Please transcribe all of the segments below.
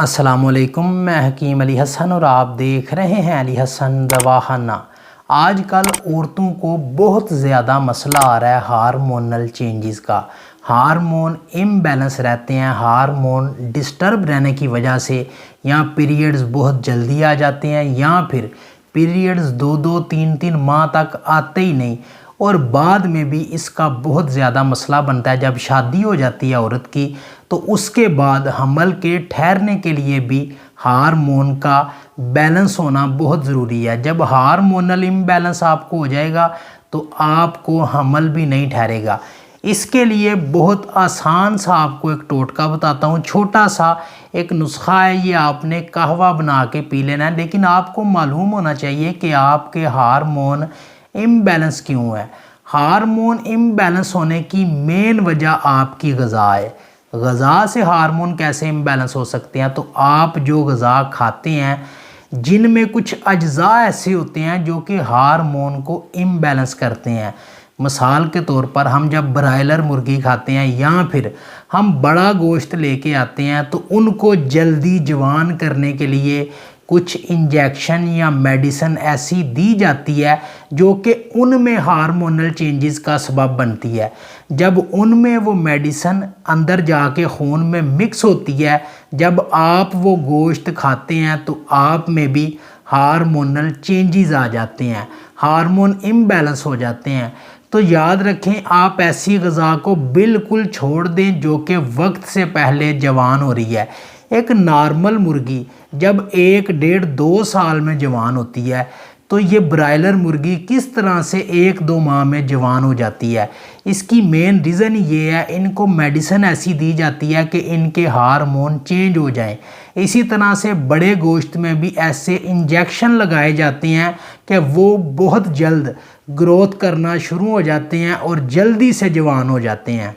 السلام علیکم، میں حکیم علی حسن اور آپ دیکھ رہے ہیں علی حسن دواخانہ۔ آج کل عورتوں کو بہت زیادہ مسئلہ آ رہا ہے ہارمونل چینجز کا۔ ہارمون امبیلنس رہتے ہیں، ہارمون ڈسٹرب رہنے کی وجہ سے یا پیریڈز بہت جلدی آ جاتے ہیں یا پھر پیریڈز 2-3 ماہ تک آتے ہی نہیں، اور بعد میں بھی اس کا بہت زیادہ مسئلہ بنتا ہے۔ جب شادی ہو جاتی ہے عورت کی تو اس کے بعد حمل کے ٹھہرنے کے لیے بھی ہارمون کا بیلنس ہونا بہت ضروری ہے۔ جب ہارمونل امبیلنس آپ کو ہو جائے گا تو آپ کو حمل بھی نہیں ٹھہرے گا۔ اس کے لیے بہت آسان سا آپ کو ایک ٹوٹکا بتاتا ہوں، چھوٹا سا ایک نسخہ ہے۔ یہ آپ نے قہوہ بنا کے پی لینا ہے، لیکن آپ کو معلوم ہونا چاہیے کہ آپ کے ہارمون امبیلنس کیوں ہے۔ ہارمون امبیلنس ہونے کی مین وجہ آپ کی غذا ہے۔ غذا سے ہارمون کیسے امبیلنس ہو سکتے ہیں؟ تو آپ جو غذا کھاتے ہیں جن میں کچھ اجزاء ایسے ہوتے ہیں جو کہ ہارمون کو امبیلنس کرتے ہیں۔ مثال کے طور پر ہم جب برائلر مرغی کھاتے ہیں یا پھر ہم بڑا گوشت لے کے آتے ہیں تو ان کو جلدی جوان کرنے کے لیے کچھ انجیکشن یا میڈیسن ایسی دی جاتی ہے جو کہ ان میں ہارمونل چینجز کا سبب بنتی ہے۔ جب ان میں وہ میڈیسن اندر جا کے خون میں مکس ہوتی ہے، جب آپ وہ گوشت کھاتے ہیں تو آپ میں بھی ہارمونل چینجز آ جاتے ہیں، ہارمون امبیلنس ہو جاتے ہیں۔ تو یاد رکھیں، آپ ایسی غذا کو بالکل چھوڑ دیں جو کہ وقت سے پہلے جوان ہو رہی ہے۔ ایک نارمل مرغی جب 1-1.5-2 سال میں جوان ہوتی ہے تو یہ برائلر مرغی کس طرح سے 1-2 ماہ میں جوان ہو جاتی ہے؟ اس کی مین ریزن یہ ہے، ان کو میڈیسن ایسی دی جاتی ہے کہ ان کے ہارمون چینج ہو جائیں۔ اسی طرح سے بڑے گوشت میں بھی ایسے انجیکشن لگائے جاتے ہیں کہ وہ بہت جلد گروتھ کرنا شروع ہو جاتے ہیں اور جلدی سے جوان ہو جاتے ہیں۔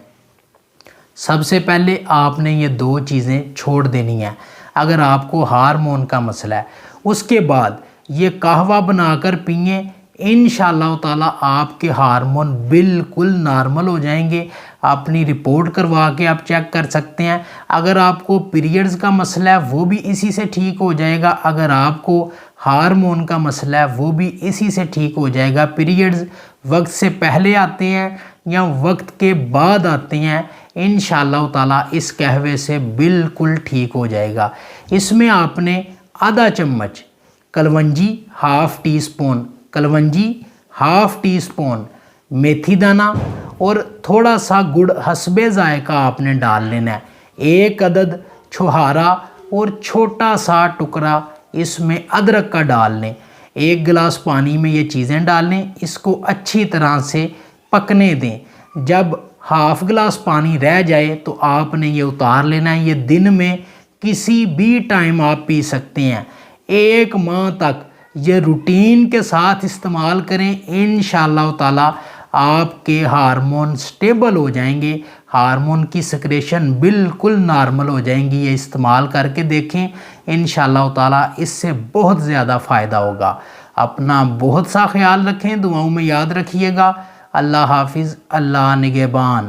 سب سے پہلے آپ نے یہ 2 چیزیں چھوڑ دینی ہیں اگر آپ کو ہارمون کا مسئلہ ہے۔ اس کے بعد یہ قہوہ بنا کر پئیں، انشاءاللہ تعالی آپ کے ہارمون بالکل نارمل ہو جائیں گے۔ اپنی رپورٹ کروا کے آپ چیک کر سکتے ہیں۔ اگر آپ کو پیریڈز کا مسئلہ ہے وہ بھی اسی سے ٹھیک ہو جائے گا، اگر آپ کو ہارمون کا مسئلہ ہے وہ بھی اسی سے ٹھیک ہو جائے گا۔ پیریڈز وقت سے پہلے آتے ہیں یا وقت کے بعد آتے ہیں، انشاءاللہ تعالی اس قہوے سے بالکل ٹھیک ہو جائے گا۔ اس میں آپ نے آدھا چمچ کلونجی، ½ ٹی اسپون کلونجی، ½ ٹی اسپون میتھی دانہ اور تھوڑا سا گڑ حسب ذائقہ آپ نے ڈال لینا ہے۔ 1 عدد چھہارا اور چھوٹا سا ٹکڑا اس میں ادرک کا ڈال لیں۔ 1 گلاس پانی میں یہ چیزیں ڈال لیں، اس کو اچھی طرح سے پکنے دیں۔ جب ½ گلاس پانی رہ جائے تو آپ نے یہ اتار لینا ہے۔ یہ دن میں کسی بھی ٹائم آپ پی سکتے ہیں۔ 1 ماہ تک یہ روٹین کے ساتھ استعمال کریں، انشاءاللہ تعالی آپ کے ہارمون سٹیبل ہو جائیں گے، ہارمون کی سیکریشن بالکل نارمل ہو جائیں گی۔ یہ استعمال کر کے دیکھیں، انشاءاللہ تعالی اس سے بہت زیادہ فائدہ ہوگا۔ اپنا بہت سا خیال رکھیں، دعاؤں میں یاد رکھیے گا۔ اللہ حافظ، اللہ نگہبان۔